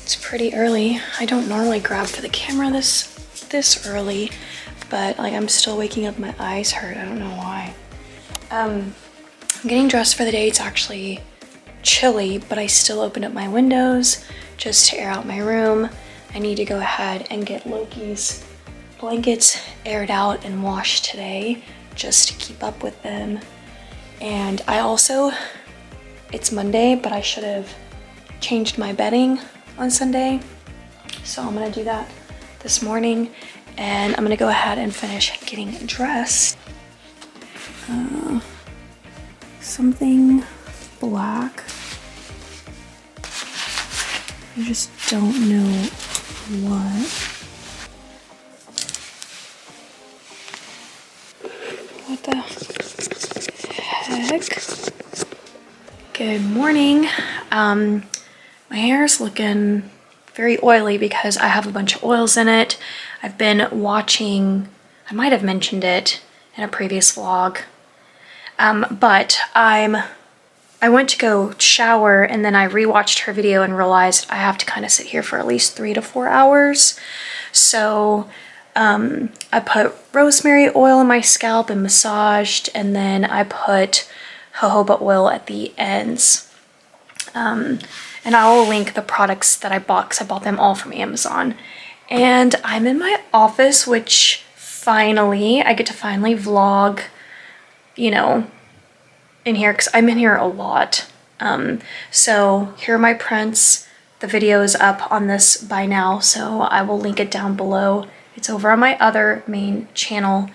It's pretty early. I don't normally grab for the camera this early, but like I'm still waking up, my eyes hurt. I don't know why. I'm getting dressed for the day. It's actually chilly, but I still opened up my windows just to air out my room. I need to go ahead and get Loki's blankets aired out and washed today just to keep up with them. And I also, it's Monday, but I should have changed my bedding on Sunday. So I'm gonna do that this morning, and I'm gonna go ahead and finish getting dressed. Something black. I just don't know what. What the heck? Good morning. My hair is looking very oily because I have a bunch of oils in it. I've been watching, I might have mentioned it in a previous vlog, but I went to go shower and then I rewatched her video and realized I have to kind of sit here for at least 3 to 4 hours. So I put rosemary oil on my scalp and massaged, and then I put jojoba oil at the ends. And I will link the products that I bought because I bought them all from Amazon. And I'm in my office, which finally, I get to finally vlog, you know, in here because I'm in here a lot. So here are my prints. The video is up on this by now, so I will link it down below. It's over on my other main channel.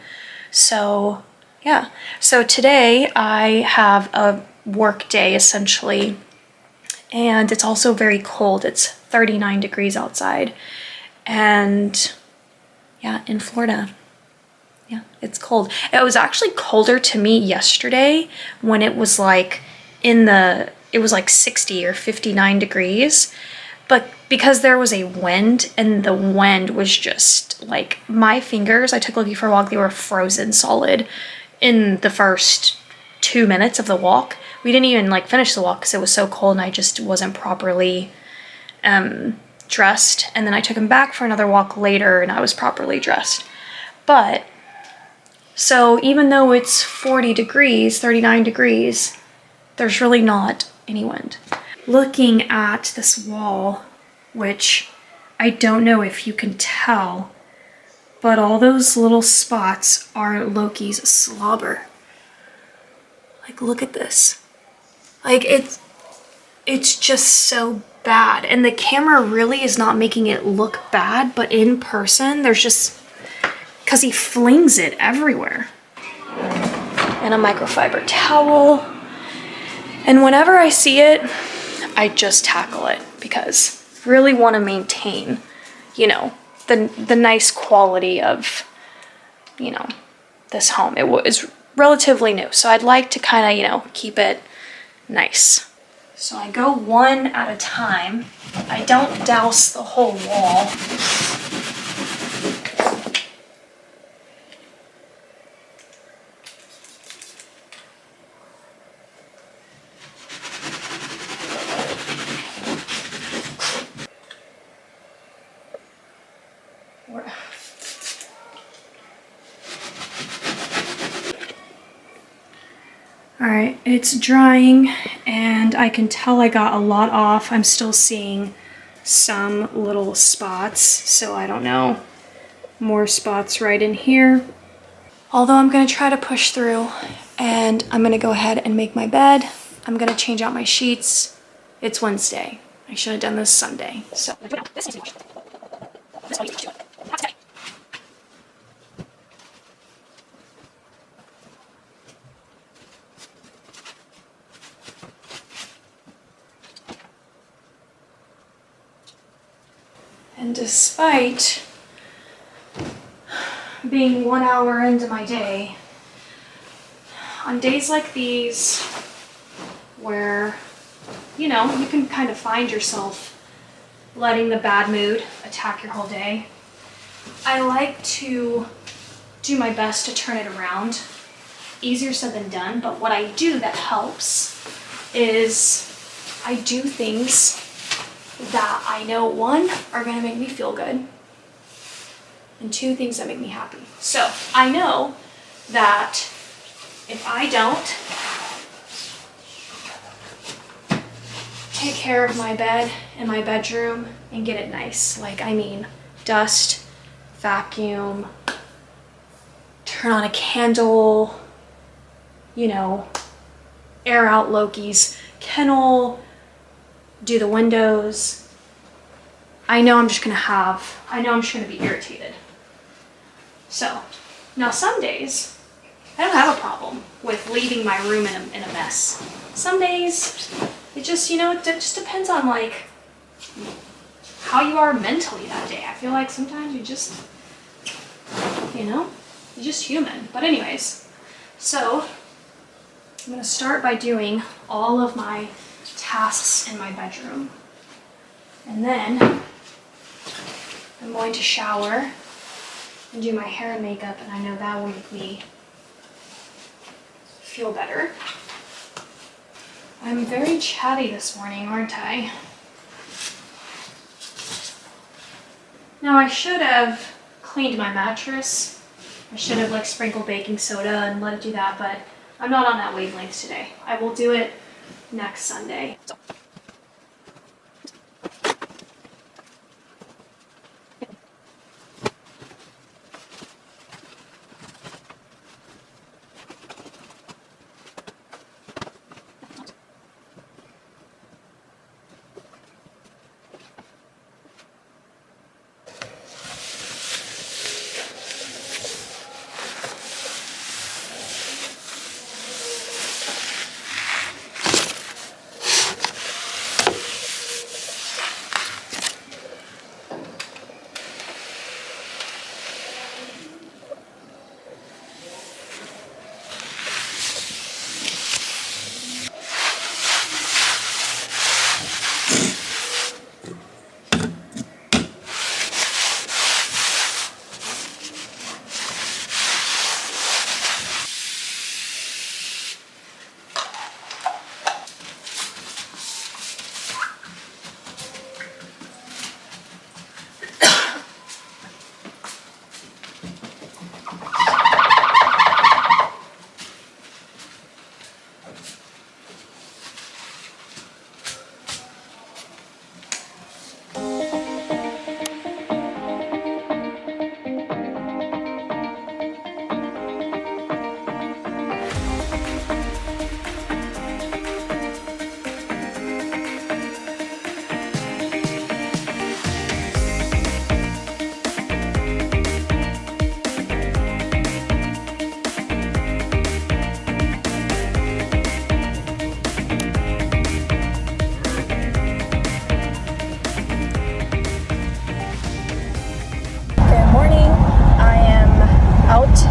So yeah, so today I have a work day essentially, and it's also very cold. It's 39 degrees outside, and yeah, in Florida. Yeah, it's cold. It was actually colder to me yesterday when it was like it was like 60 or 59 degrees. But because there was a wind, and the wind was just like my fingers, I took Loki for a walk, they were frozen solid in the first 2 minutes of the walk. We didn't even like finish the walk because it was so cold and I just wasn't properly dressed. And then I took him back for another walk later and I was properly dressed. But so even though it's 40 degrees, 39 degrees, there's really not any wind. Looking at this wall, which I don't know if you can tell, but all those little spots are Loki's slobber. Like, look at this. Like, it's just so bad. And the camera really is not making it look bad, but in person, there's just, because he flings it everywhere. And a microfiber towel. And whenever I see it, I just tackle it because I really want to maintain, you know, the nice quality of, you know, this home. It was relatively new, so I'd like to kind of, you know, keep it nice. So I go one at a time. I don't douse the whole wall. Alright, it's drying and I can tell I got a lot off. I'm still seeing some little spots, so I don't know. More spots right in here. Although I'm going to try to push through, and I'm going to go ahead and make my bed. I'm going to change out my sheets. It's Wednesday. I should have done this Sunday. So and despite being 1 hour into my day, on days like these where, you know, you can kind of find yourself letting the bad mood attack your whole day, I like to do my best to turn it around. Easier said than done, but what I do that helps is I do things that I know, one, are gonna make me feel good, and two, things that make me happy. So I know that if I don't take care of my bed and my bedroom and get it nice, like, I mean, dust, vacuum, turn on a candle, you know, air out Loki's kennel, do the windows, I know I'm just gonna be irritated. So, now some days, I don't have a problem with leaving my room in a mess. Some days, it just, you know, it just depends on like how you are mentally that day. I feel like sometimes you just, you know, you're just human. But anyways, so I'm gonna start by doing all of my tasks in my bedroom. And then I'm going to shower and do my hair and makeup, and I know that will make me feel better. I'm very chatty this morning, aren't I? Now I should have cleaned my mattress. I should have like sprinkled baking soda and let it do that, but I'm not on that wavelength today. I will do it next Sunday.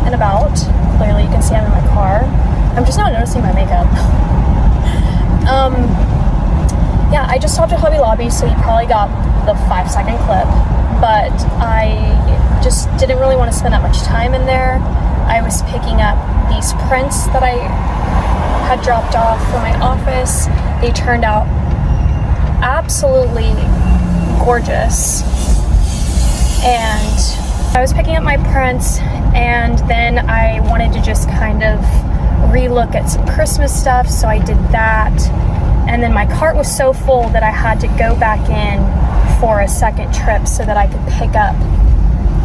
And about. Clearly you can see I'm in my car. I'm just not noticing my makeup. Yeah, I just stopped at Hobby Lobby, so you probably got the 5-second clip, but I just didn't really want to spend that much time in there. I was picking up these prints that I had dropped off for my office. They turned out absolutely gorgeous, and I was picking up my prints, and then I wanted to just kind of relook at some Christmas stuff, so I did that. And then my cart was so full that I had to go back in for a second trip so that I could pick up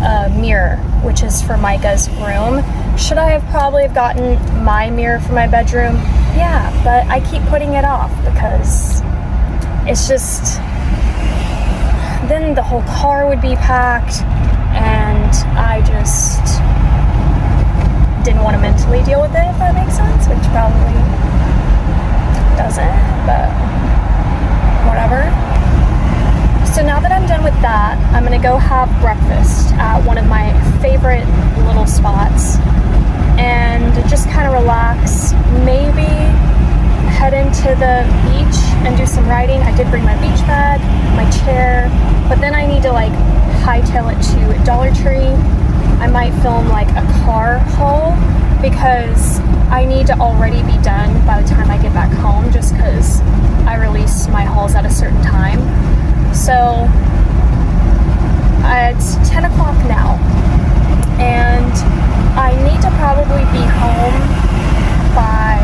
a mirror, which is for Micah's room. Should I have probably have gotten my mirror for my bedroom? Yeah, but I keep putting it off because it's just, then the whole car would be packed, and I just didn't want to mentally deal with it, if that makes sense, which probably doesn't, but whatever. So now that I'm done with that, I'm gonna go have breakfast at one of my favorite little spots and just kind of relax, maybe head into the beach and do some writing. I did bring my beach bag, my chair, but then I need to like hightail it to Dollar Tree. I might film like a car haul because I need to already be done by the time I get back home, just because I release my hauls at a certain time. So it's 10 o'clock now, and I need to probably be home by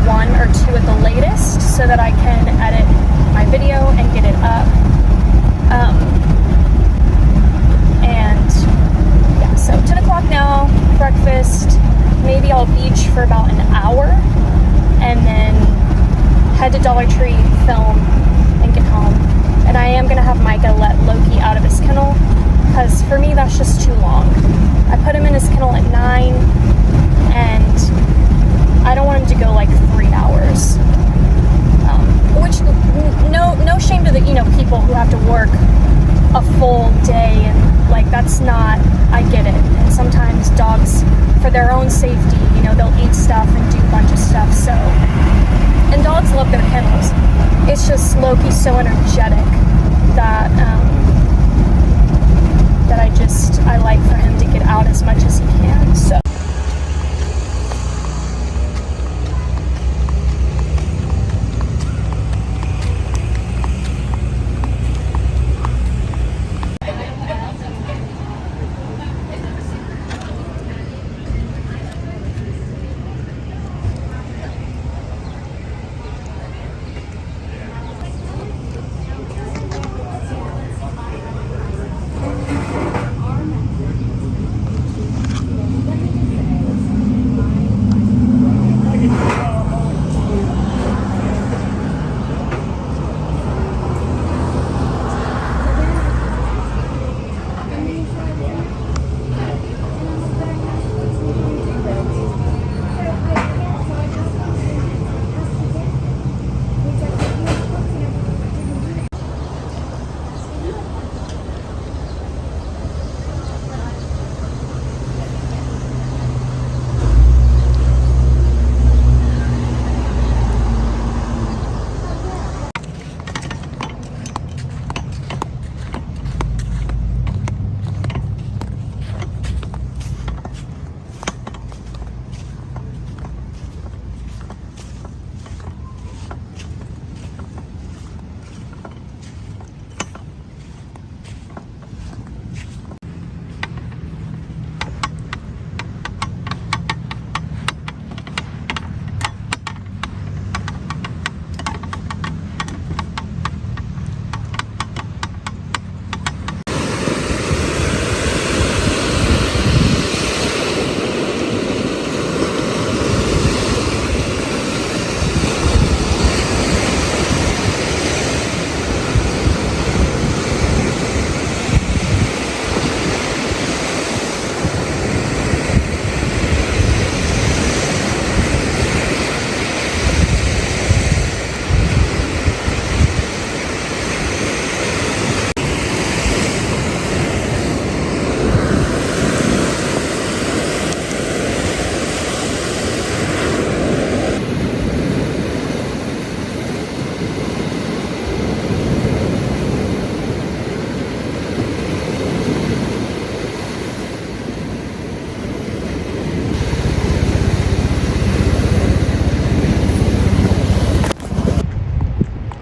1 or 2 at the latest so that I can edit my video and get it up. And yeah, so 10 o'clock now, breakfast, maybe I'll beach for about an hour, and then head to Dollar Tree, film, and get home. And I am gonna have Micah let Loki out of his kennel, because for me that's just too long. I put him in his kennel at 9, and I don't want him to go like 3 hours. Which, no shame to the, people who have to work a full day, and like, that's not, I get it. And sometimes dogs, for their own safety, they'll eat stuff and do a bunch of stuff, so. And dogs love their kennels. It's just Loki's so energetic that, I like for him to get out as much as he can, so.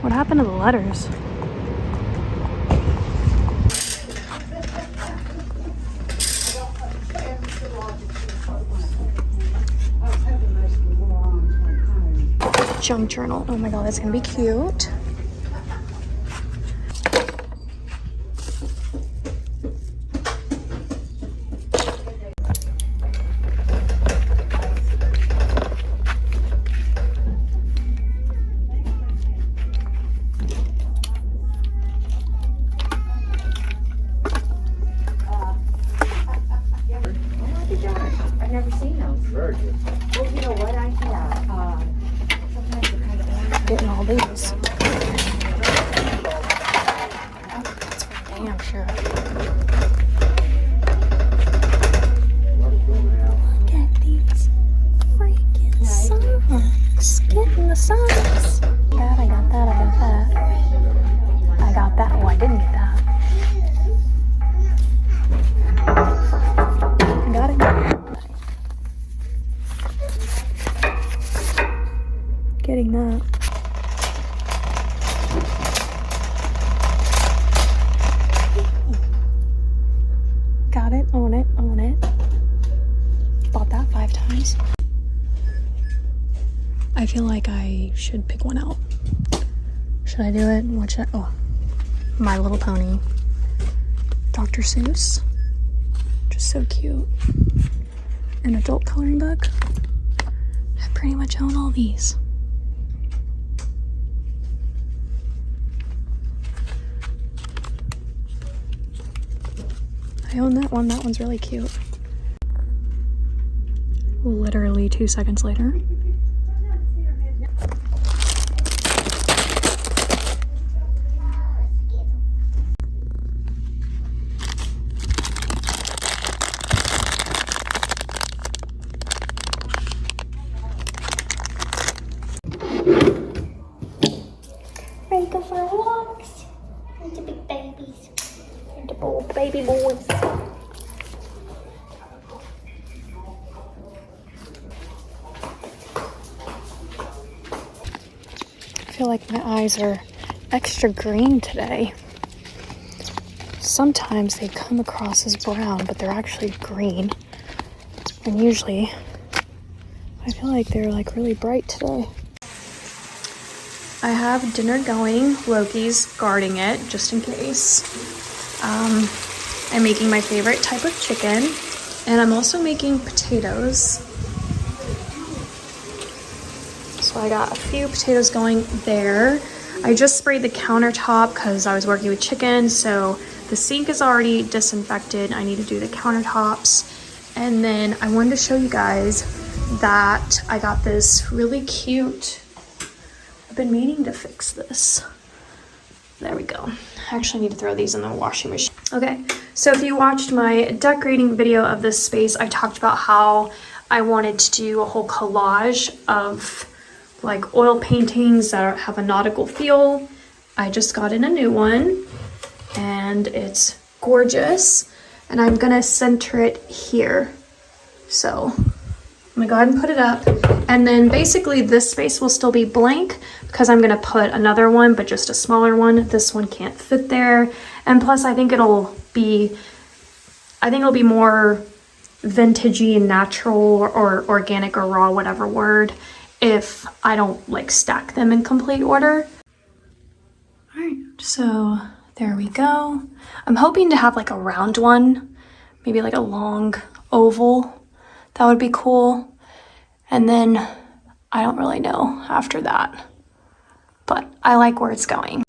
What happened to the letters? Junk journal. Oh my god, that's gonna be cute. I've never seen those. Very good. Well, you know what I have? Sometimes they're kind of orange. Getting all these. That's for damn sure. Look at these freaking socks. Getting the socks. That, I got that, I got that. I got that. Oh, I didn't get that. I got it. Getting that. I feel like I should pick one out. Should I do it? What should I? Oh, My Little Pony. Dr. Seuss. Just so cute. An adult coloring book. I pretty much own all these. I own that one. That one's really cute. Literally 2 seconds later. Ready to go for walks? With the big babies. The old baby boys. I feel like my eyes are extra green today. Sometimes they come across as brown, but they're actually green. And usually, I feel like they're like really bright today. I have dinner going. Loki's guarding it, just in case. I'm making my favorite type of chicken, and I'm also making potatoes. So I got a few potatoes going there. I just sprayed the countertop because I was working with chicken, so the sink is already disinfected. I need to do the countertops. And then I wanted to show you guys that I got this really cute, I've been meaning to fix this. There we go. I actually need to throw these in the washing machine. Okay, so if you watched my decorating video of this space, I talked about how I wanted to do a whole collage of like oil paintings that have a nautical feel. I just got in a new one and it's gorgeous. And I'm gonna center it here. So I'm gonna go ahead and put it up. And then basically this space will still be blank because I'm gonna put another one, but just a smaller one. This one can't fit there. And plus I think it'll be more vintagey and natural or organic or raw, whatever word, if I don't like stack them in complete order. All right, so there we go. I'm hoping to have like a round one, maybe like a long oval. That would be cool. And then I don't really know after that, but I like where it's going.